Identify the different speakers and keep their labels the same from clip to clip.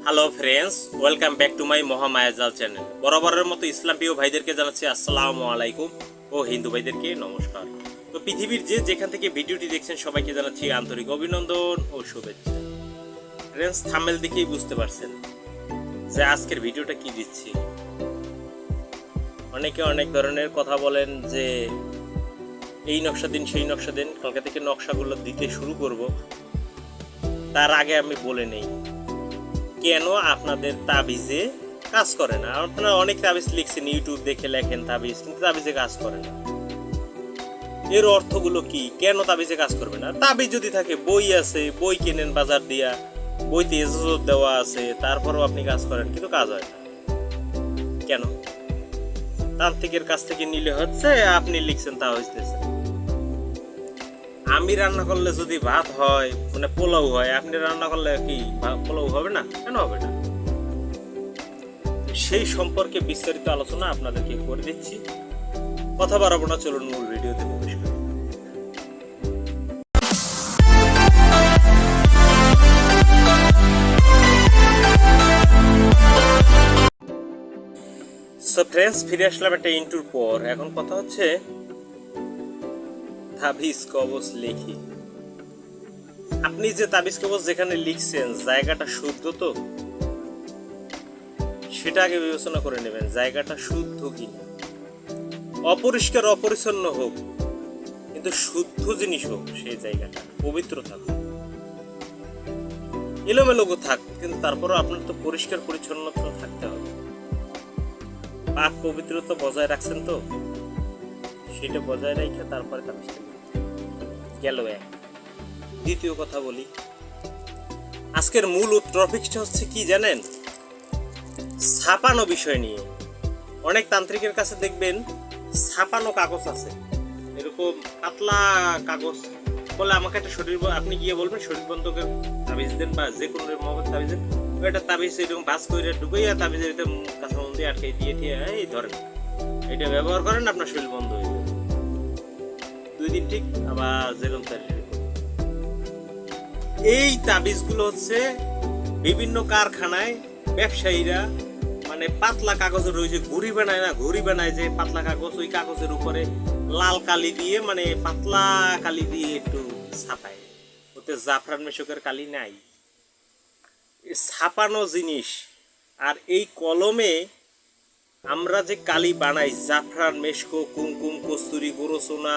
Speaker 1: Hello friends, welcome back to my মহামায়াজাল channel. বরাবরের মতো ইসলাম প্রিয় ভাইদেরকে জানাচ্ছি আসসালামু আলাইকুম ও হিন্দু ভাইদেরকে নমস্কার। তো পৃথিবীর যেখান থেকে ভিডিওটি দেখছেন সবাইকে জানাচ্ছি আন্তরিক অভিনন্দন ও শুভেচ্ছা। ফ্রেন্ডস, থাম্বনেল দেখেই বুঝতে পারছেন যে আজকের ভিডিওটা কি দিচ্ছি। অনেকে অনেক ধরনের কথা বলেন যে এই নকশা দিন সেই নকশা দিন, কালকে থেকে নকশাগুলো দিতে শুরু করব। তার আগে আমি বলে নেই কেন আপনাদের তাবিজে কাজ করে না। আপনারা অনেক তাবিজ লিখছেন, ইউটিউব দেখে লেখেন তাবিজ, কিন্তু তাবিজে কাজ করে না। এর অর্থগুলো কি? কেন তাবিজে কাজ করবে না? তাবিজ যদি থাকে, বই আছে, বই কেনেন বাজার দিয়া, বইতে ইজাজত দেওয়া আছে, তারপরও আপনি কাজ করেন, কিন্তু কাজ হয় না কেন? তান্ত্রিকের কাছ থেকে নিলে হচ্ছে, আপনি লিখছেন তা হইতেছে। আমি রান্না করলে যদি ভাত হয়, মানে পোলাও হয়, আপনি রান্না করলে কি পোলাও হবে না? কেন হবে না? সেই সম্পর্কে বিস্তারিত আলোচনা আপনাদেরকে করে দিচ্ছি। কথা বাড়াবো না, চলুন মূল ভিডিওতে প্রবেশ করি। সো ফ্রেন্ডস, ফিরে আসলাম একটা ইন্টুর পর। এখন কথা হচ্ছে তাবিজ কবজ লিখি। আপনি যে তাবিজ কবজ যেখানে লিখছেন জায়গাটা শুদ্ধ তো, সেটা আগে বিবেচনা করে নেবেন, জায়গাটা শুদ্ধ কিনা। অপরিষ্কার অপরিচ্ছন্ন হোক, কিন্তু শুদ্ধ জিনিস হোক, সেই জায়গাটা পবিত্র থাকুক। এলোমেলো থাক, কিন্তু তারপরও আপনার তো পরিষ্কার পরিচ্ছন্নতা থাকতে হবে। পাক পবিত্রতা বজায় রাখছেন তো, সেটা বজায় রেখে তারপরে তাবিজটা গেল এক। দ্বিতীয় কথা বলি, আজকের মূল টপিকটা হচ্ছে কি জানেন? ছাপানো বিষয় নিয়ে। অনেক তান্ত্রিকের কাছে দেখবেন ছাপানো কাগজ আছে, এরকম পাতলা কাগজ, বলে আমাকে একটা শরীর, আপনি গিয়ে বলবেন শরীর বন্ধকের তাবিজ দেন বা যে কোনো মহব্বত তাবিজ দেন, একটা তাবিজ এরকম ভাস করে ঢুকাইয়া তাবিজের কাঁচা মন দিয়ে আটকে দিয়ে এই ধরেন, এটা ব্যবহার করেন, আপনার শরীর বন্ধ হয়ে যাবে 2 দিন ঠিক, আবার যেরকম তারিখ। এই তাবিজগুলো হচ্ছে বিভিন্ন কারখানায় ব্যবসায়ীরা, মানে পাতলা কাগজের ওই যে ঘুড়ি বানায় না, ঘুড়ি বানায় যে পাতলা কাগজ, ওই কাগজের উপরে লাল কালি দিয়ে, মানে পাতলা কালি দিয়ে একটু ছাপায়, ওতে জাফরান মেশকের কালি নাই। ছাপানো জিনিস আর এই কলমে আমরা যে কালি বানাই, জাফরান মেশকো, কুমকুম, কস্তুরি, গোরসোনা,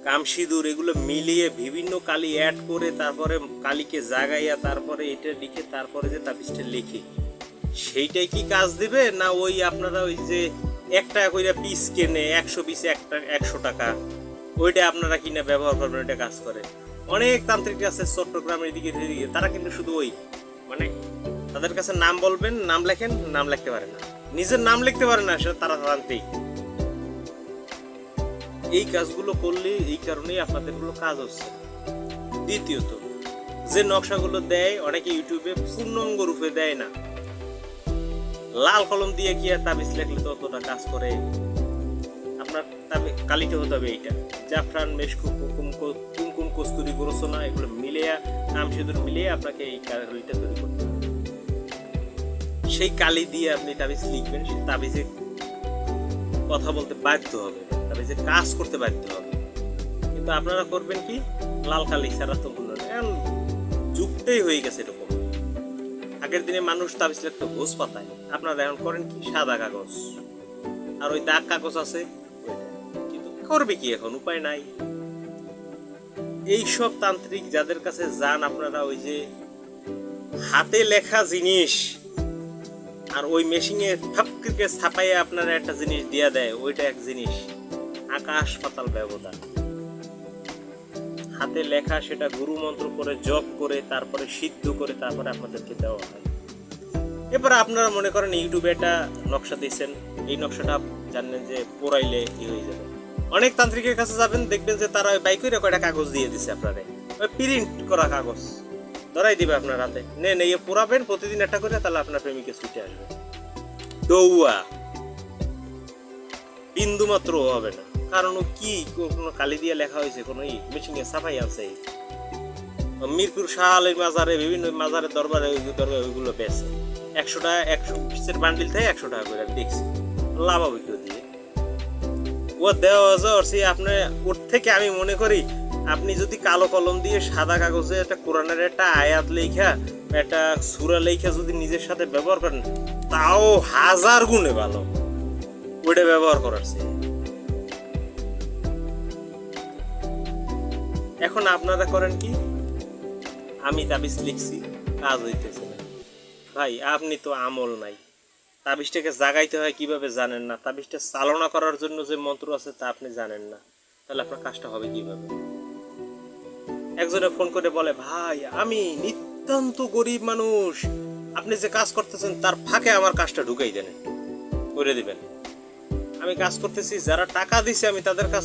Speaker 1: কামসিঁদুর, এগুলো মিলিয়ে বিভিন্ন কালি অ্যাড করে তারপরে কালিকে জাগাইয়া তারপরে এটা লিখে তারপরে যে তাবিজটা লিখি, সেইটাই কি কাজ দিবে? না ওই আপনারা ওই যে 1 টাকা করে পিস কেনে, 100 পিস 100 টাকা, ওইটা আপনারা কিনে ব্যবহার করবেন, ওইটা কাজ করে? অনেক তান্ত্রিক আছে চট্টগ্রামের দিকে, তারা কিন্তু শুধু ওই, মানে তাদের কাছে নাম বলবেন, নাম লেখেন, নাম লিখতে পারে না, নিজের নাম লিখতে পারে না, সেটা তারা তান্ত্রিক। এই কাজগুলো করলে এই কারণেই আপনাদের গুলো কাজ হচ্ছে। দ্বিতীয়ত, যে নকশাগুলো দেয় অনেকে ইউটিউবে পূর্ণাঙ্গ রূপে দেয় না। লাল কলম দিয়ে কি আর তাবিজ লেখলে তো অতটা কাজ করে? আপনার কালিটা হতে হবে এইটা, জাফরান, মেশকো, কুমকুম, কস্তুরি, গোরসোনা, এগুলো মিলিয়ে, কামসিঁদুর মিলিয়ে আপনাকে এই কালিটা তৈরি করতে হবে। সেই কালি দিয়ে আপনি তাবিজ লিখবেন, সেই তাবিজে কথা বলতে বাধ্য হবে, তাবিজে কাজ করতে বাধ্য হবে। কিন্তু আপনারা করবেন কি? লাল কালি ছাড়া তো যুগটাই হয়ে গেছে এরকম। আগের দিনে মানুষ তাবিজ লিখতো ঘোষ পাতায়, আপনারা এখন করেন কি? সাদা কাগজ, আর ওই দাগ কাগজ আছে, কিন্তু করবে কি এখন? উপায় নাই। এইসব তান্ত্রিক যাদের কাছে যান আপনারা, ওই যে হাতে লেখা জিনিস আর ওই মেশিনে ফাপকে ছাপাইয়ে আপনারা একটা জিনিস দিয়া দেয়, ওইটা এক জিনিস, আকাশ পাতাল ব্যবধান। হাতে লেখা সেটা গুরু মন্ত্র করে জপ করে তারপরে সিদ্ধ করে তারপরে আপনাদেরকে দেওয়া হয়। এরপরে আপনারা মনে করেন ইউটিউবে একটা নকশা দিচ্ছেন, এই নকশাটা জানেন যে পোড়াইলে কি হয়ে যাবে। অনেক তান্ত্রিকের কাছে যাবেন, দেখবেন যে তারা ওই বাইক করে কয়টা কাগজ দিয়ে দিচ্ছে আপনারে, ওই প্রিন্ট করা কাগজ ধরাই দিবে আপনার হাতে, নেন এই পোড়াবেন প্রতিদিন একটা করে, তাহলে আপনার প্রেমিকে ছুটে আসবে। ডৌয়া বিন্দু মাত্র হবে না, কারণ ও কি কোনো কালি দিয়ে লেখা হয়েছে, কোনো মেশিনে ছাপাই আছে? মিরপুর শাহ আলীর মাজারে, বিভিন্ন মাজারের দরবারে ওইগুলো বেছে 100 টাকা, 100 পিসের বান্ডিল থেকে 100 টাকা করে আমি দেখছি। লাভ হবে কেউ দিয়ে ও দেওয়া যাচ্ছে আপনি। ওর থেকে আমি মনে করি আপনি যদি কালো কলম দিয়ে সাদা কাগজে একটা কোরআনের একটা আয়াত লেখা, একটা সূরা লেখা যদি নিজের সাথে ব্যবহার করেন, তাও 1000 গুণে ভালো ওইটা ব্যবহার করার চেয়ে। এখন আপনারা করেন কি, আমি তাবিজ লিখছি, কাজ হইতেছে না। ভাই আপনি তো আমল নাই, তাবিজটাকে জাগাইতে হয় কিভাবে জানেন না, তাবিজটা চালনা করার জন্য যে মন্ত্র আছে তা আপনি জানেন না, তাহলে আপনার কাজটা হবে কিভাবে? একজনে ফোন করে বলে, ভাই আমি নিতান্ত গরিব মানুষ, আপনি যে কাজ করতেছেন তার ফাঁকে আমার কাজটা ঢুকাই দেন, করে দিবেন। আমি কাজ করতেছি, যারা টাকা দিছে আমি তাদের কাজ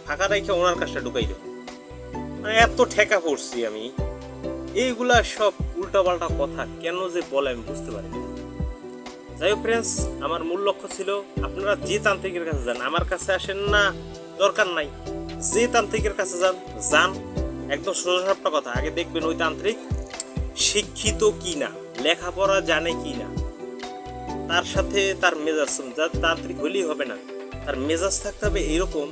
Speaker 1: ফাঁকা রেখে ওনার কাজটা ঢুকাই দেব। এত ঠেকা পড়ছি আমি। এইগুলা সব উল্টাপাল্টা কথা কেন যে বলে আমি বুঝতে পারি না। যাই হোক ফ্রেন্ডস, আমার মূল লক্ষ্য ছিল আপনারা যে তান্ত্রিকের কাছে যান, আমার কাছে আসেন না, দরকার নাই। যে তান্ত্রিকের কাছে যান, একদম সোজাসাপটা কথা, আগে দেখবেন ওই তান্ত্রিক শিক্ষিত কি না, লেখাপড়া জানে কি না, তার সাথে তার মেজাজ, তান্ত্রিক হলেই হবে না, তার মেজাজ থাকতে হবে এরকম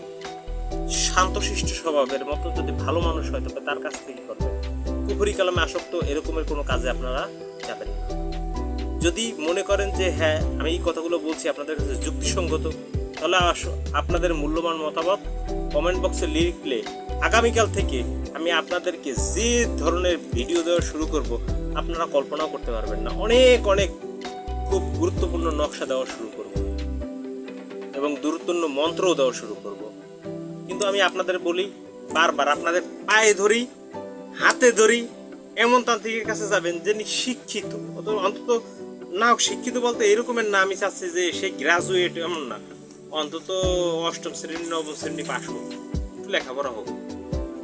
Speaker 1: শান্তশিষ্ট স্বভাবের মতো। যদি ভালো মানুষ হয় তবে তার কাছ থেকে করবেন। কুফরি কালামে আসক্ত এরকমের কোনো কাজে আপনারা যাবেন না। যদি মনে করেন যে হ্যাঁ আমি এই কথাগুলো বলছি আপনাদের কাছে যুক্তিসঙ্গত, তাহলে আপনাদের মূল্যবান মতামত কমেন্ট বক্সে লিখলে আগামীকাল থেকে আমি আপনাদেরকে যে ধরনের ভিডিও দেওয়া শুরু করব আপনারা কল্পনাও করতে পারবেন না। অনেক অনেক খুব গুরুত্বপূর্ণ নকশা দেওয়া শুরু করব এবং গুরুত্বপূর্ণ মন্ত্রও দেওয়া শুরু করব। কিন্তু আমি আপনাদের বলি বারবার, আপনাদের পায়ে ধরি, হাতে ধরি, এমন তান্ত্রিকের কাছে যাবেন যিনি শিক্ষিত, অন্তত না শিক্ষিত বলতে এরকমের না আমি চাচ্ছি যে সে গ্রাজুয়েট এমন না, অন্তত 8ম শ্রেণী 9ম শ্রেণী পাশ হোক, একটু লেখাপড়া হোক।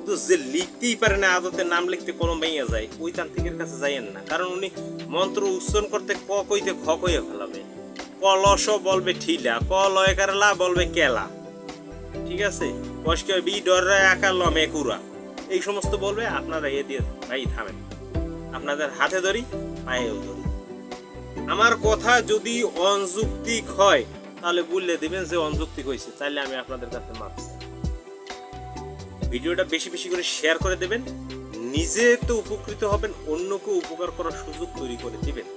Speaker 1: তো যে লিখতেই পারে না, আদতে নাম লিখতে কলম ভেঙে যায়, ওই তান্ত্রিকের কাছে যাইয়েন না। কারণ উনি মন্ত্র উচ্চারণ করতে ক কইতে খ কইয়া ফেলাবে, ক লস বলবে ঠিলা, ক লয়কার লা বলবে কেলা, ঠিক আছে, কষ্টে বি ডরে আকা লমে কুরা, এই সমস্ত বলবে। আপনারা এ দিয়ে ভাই থামেন, আপনাদের হাতে ধরি, পায়েও ধরি। আমার কথা যদি অযৌক্তিক হয় তাহলে বললে দিবেন যে অযৌক্তিক হয়েছে, তাইলে আমি আপনাদের কাছে মাপ চাই। ভিডিওটা বেশি বেশি করে শেয়ার করে দেবেন, নিজে তো উপকৃত হবেন, অন্যকে উপকার করার সুযোগ তৈরি করে দিবেন।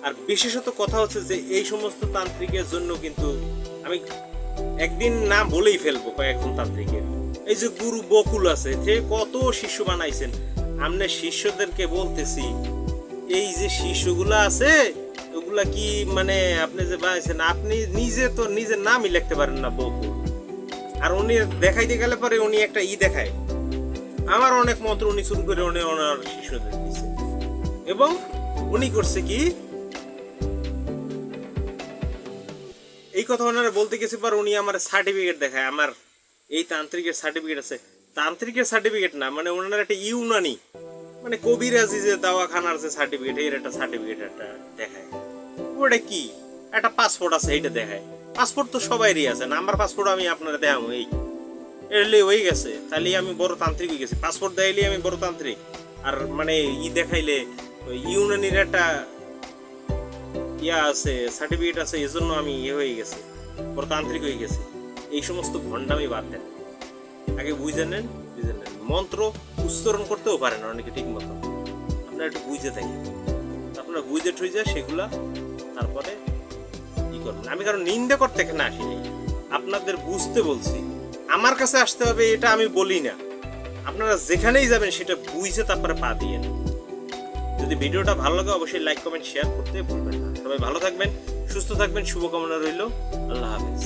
Speaker 1: আর বিশেষত কথা হচ্ছে যে এই সমস্ত তান্ত্রিকের জন্য কিন্তু আমি একদিন নাম বলেই ফেলবো কয়েকজন তান্ত্রিকের। এই যে গুরু বকুল আছে, সে কত শিষ্য বানাইছেন। আমরা শিষ্যদেরকে বলতেছি, এই যে শিষ্যগুলো আছে ওগুলা কি আপনি যে বানাইছেন, আপনি নিজে তো নিজের নামই লিখতে পারেন না বকুল। আর উনি দেখাইতে গেলে পরে উনি একটা দেখায়, আমার অনেক মন্ত্র উনি শুরু করে উনি ওনার শিষ্যদের দিচ্ছে। এবং উনি করছে কি, এই কথা ওনারা বলতে গেছে পর উনি আমার সার্টিফিকেট দেখায়, আমার এই তান্ত্রিকের সার্টিফিকেট আছে। তান্ত্রিকের সার্টিফিকেট না, ওনার একটা ইউনানি কবিরাজি যে দাওয়াখানার যে সার্টিফিকেট, এর একটা সার্টিফিকেট একটা দেখায়। ওটা কি, একটা পাসপোর্ট আছে, এইটা দেখায়। পাসপোর্ট তো সবাইরই আছে না, আমার পাসপোর্ট আমি আপনারা দেখাবো, এই এলে হয়ে গেছে, তাহলে আমি বড় তান্ত্রিক হয়ে গেছি। পাসপোর্ট দেখাইলে আমি বড় তান্ত্রিক, আর দেখাইলে ইউনানির একটা আছে, সার্টিফিকেট আছে, এই জন্য আমি হয়ে গেছে, বড় তান্ত্রিক হয়ে গেছি। এই সমস্ত ভণ্ডামি বাদ দেন, আগে বুঝে নেন। মন্ত্র উচ্চারণ করতেও পারেন অনেকে ঠিক মতো, আপনারা একটু বুঝে থাকেন, আপনারা বুঝে ঠুইজে সেগুলা তারপরে কি করবেন। আমি কারণ নিন্দা করতে এখানে আসিনি, আপনাদের বুঝতে বলছি। আমার কাছে আসতে হবে এটা আমি বলি না, আপনারা যেখানেই যাবেন সেটা বুঝে তারপরে পা দিয়ে। যদি ভিডিওটা ভালো লাগে অবশ্যই লাইক কমেন্ট শেয়ার করতে ভুলবেন না। সবাই ভালো থাকবেন, সুস্থ থাকবেন, শুভকামনা রইল। আল্লাহ হাফেজ।